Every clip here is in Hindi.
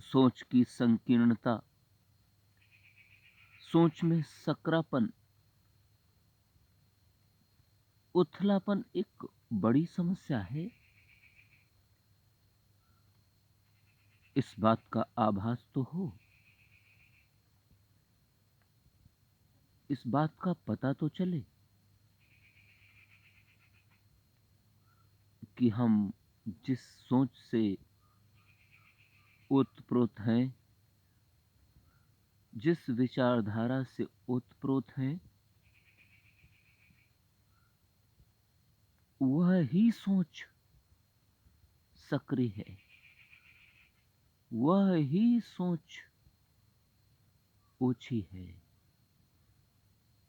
सोच की संकीर्णता, सोच में सकरापन, उथलापन एक बड़ी समस्या है। इस बात का आभास तो हो, इस बात का पता तो चले कि हम जिस सोच से ओतप्रोत हैं, जिस विचारधारा से ओतप्रोत हैं, वह ही सोच सक्रिय है, वह ही सोच ओछी है,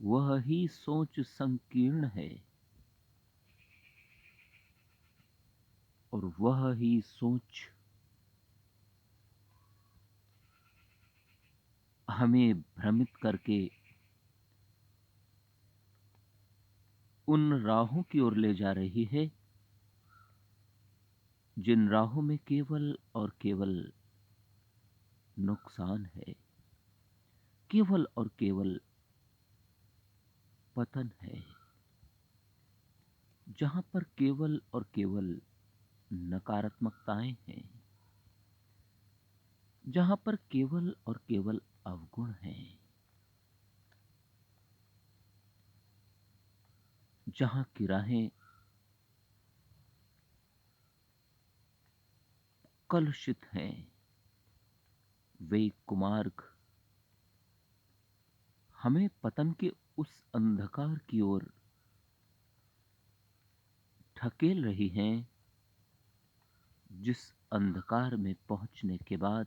वह ही सोच संकीर्ण है, और वह ही सोच हमें भ्रमित करके उन राहों की ओर ले जा रही है जिन राहों में केवल और केवल नुकसान है, केवल और केवल पतन है, जहां पर केवल और केवल नकारात्मकताएं हैं, जहां पर केवल और केवल अवगुण हैं, जहां की राहें कलुषित हैं, वे कुमार्ग हमें पतन के उस अंधकार की ओर ढकेल रही हैं, जिस अंधकार में पहुंचने के बाद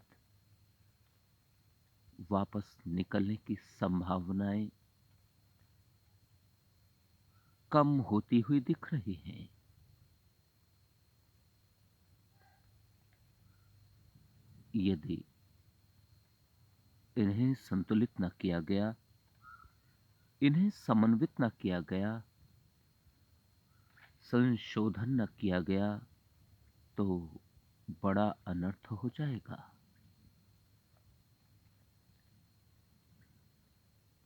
वापस निकलने की संभावनाएं कम होती हुई दिख रही हैं। यदि इन्हें संतुलित न किया गया, इन्हें समन्वित न किया गया, संशोधन न किया गया, तो बड़ा अनर्थ हो जाएगा।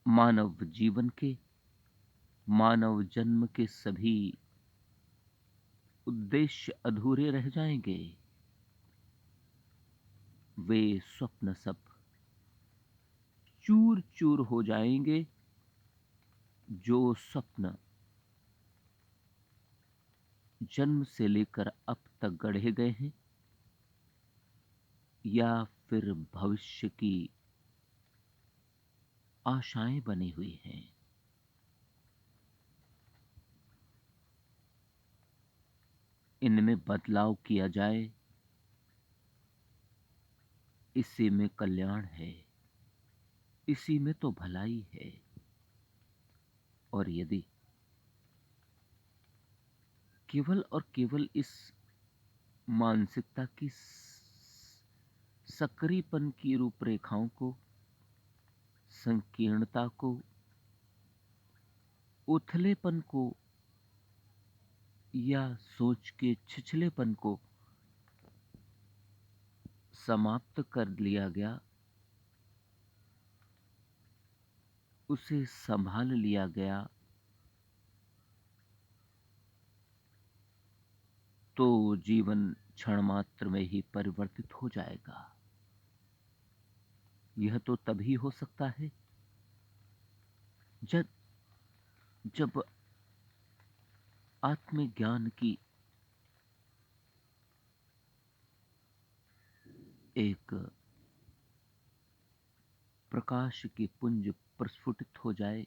मानव जीवन के, मानव जन्म के सभी उद्देश्य अधूरे रह जाएंगे। वे स्वप्न सब चूर चूर हो जाएंगे, जो स्वप्न जन्म से लेकर अब तक गढ़े गए हैं, या फिर भविष्य की आशाएं बनी हुई हैं। इनमें बदलाव किया जाए, इसी में कल्याण है, इसी में तो भलाई है। और यदि केवल और केवल इस मानसिकता की सक्रियपन की रूपरेखाओं को, संकीर्णता को, उथलेपन को, या सोच के छिछलेपन को समाप्त कर लिया गया, उसे संभाल लिया गया, तो जीवन क्षण मात्र में ही परिवर्तित हो जाएगा। यह तो तभी हो सकता है जब जब आत्मज्ञान की एक प्रकाश की पुंज प्रस्फुटित हो जाए,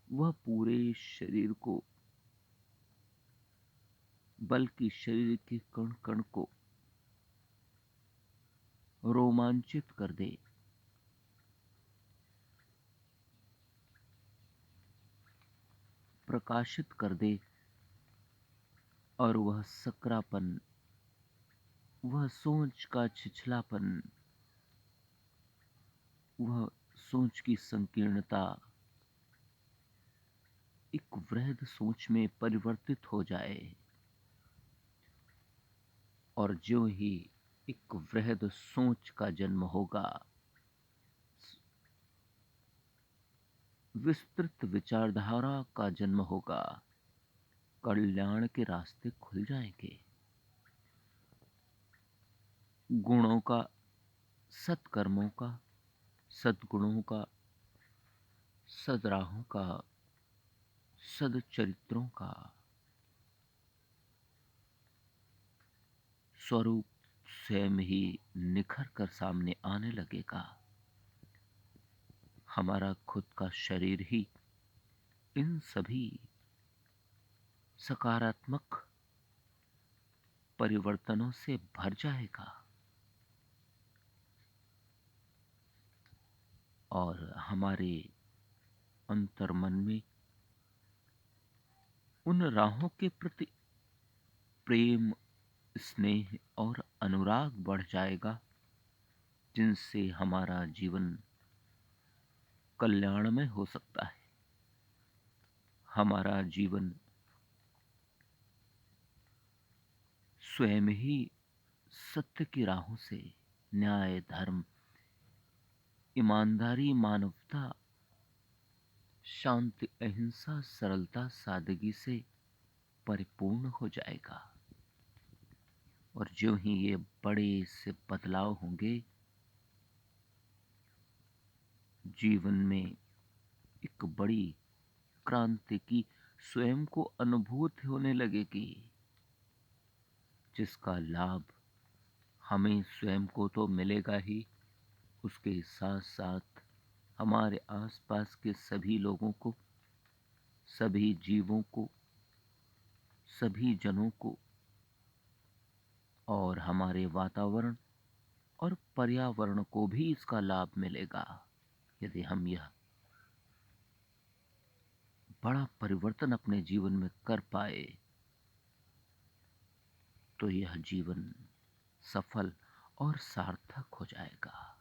वह पूरे शरीर को, बल्कि शरीर के कण कण को रोमांचित कर दे, प्रकाशित कर दे, और वह सकरापन, वह सोच का छिछलापन, वह सोच की संकीर्णता एक वृहद सोच में परिवर्तित हो जाए। और ज्यों ही एक वृहद सोच का जन्म होगा, विस्तृत विचारधारा का जन्म होगा, कल्याण के रास्ते खुल जाएंगे। गुणों का, सत्कर्मों का, सद्गुणों का, सद्राहों का, सदचरित्रों का स्वरूप स्वयं ही निखर कर सामने आने लगेगा। हमारा खुद का शरीर ही इन सभी सकारात्मक परिवर्तनों से भर जाएगा और हमारे अंतर्मन में उन राहों के प्रति प्रेम, स्नेह और अनुराग बढ़ जाएगा जिनसे हमारा जीवन कल्याणमय हो सकता है। हमारा जीवन स्वयं ही सत्य की राहों से, न्याय, धर्म, ईमानदारी, मानवता, शांति, अहिंसा, सरलता, सादगी से परिपूर्ण हो जाएगा। और जो ही ये बड़े से बदलाव होंगे, जीवन में एक बड़ी क्रांति की स्वयं को अनुभूति होने लगेगी, जिसका लाभ हमें स्वयं को तो मिलेगा ही, उसके साथ साथ हमारे आसपास के सभी लोगों को, सभी जीवों को, सभी जनों को और हमारे वातावरण और पर्यावरण को भी इसका लाभ मिलेगा। यदि हम यह बड़ा परिवर्तन अपने जीवन में कर पाए तो यह जीवन सफल और सार्थक हो जाएगा।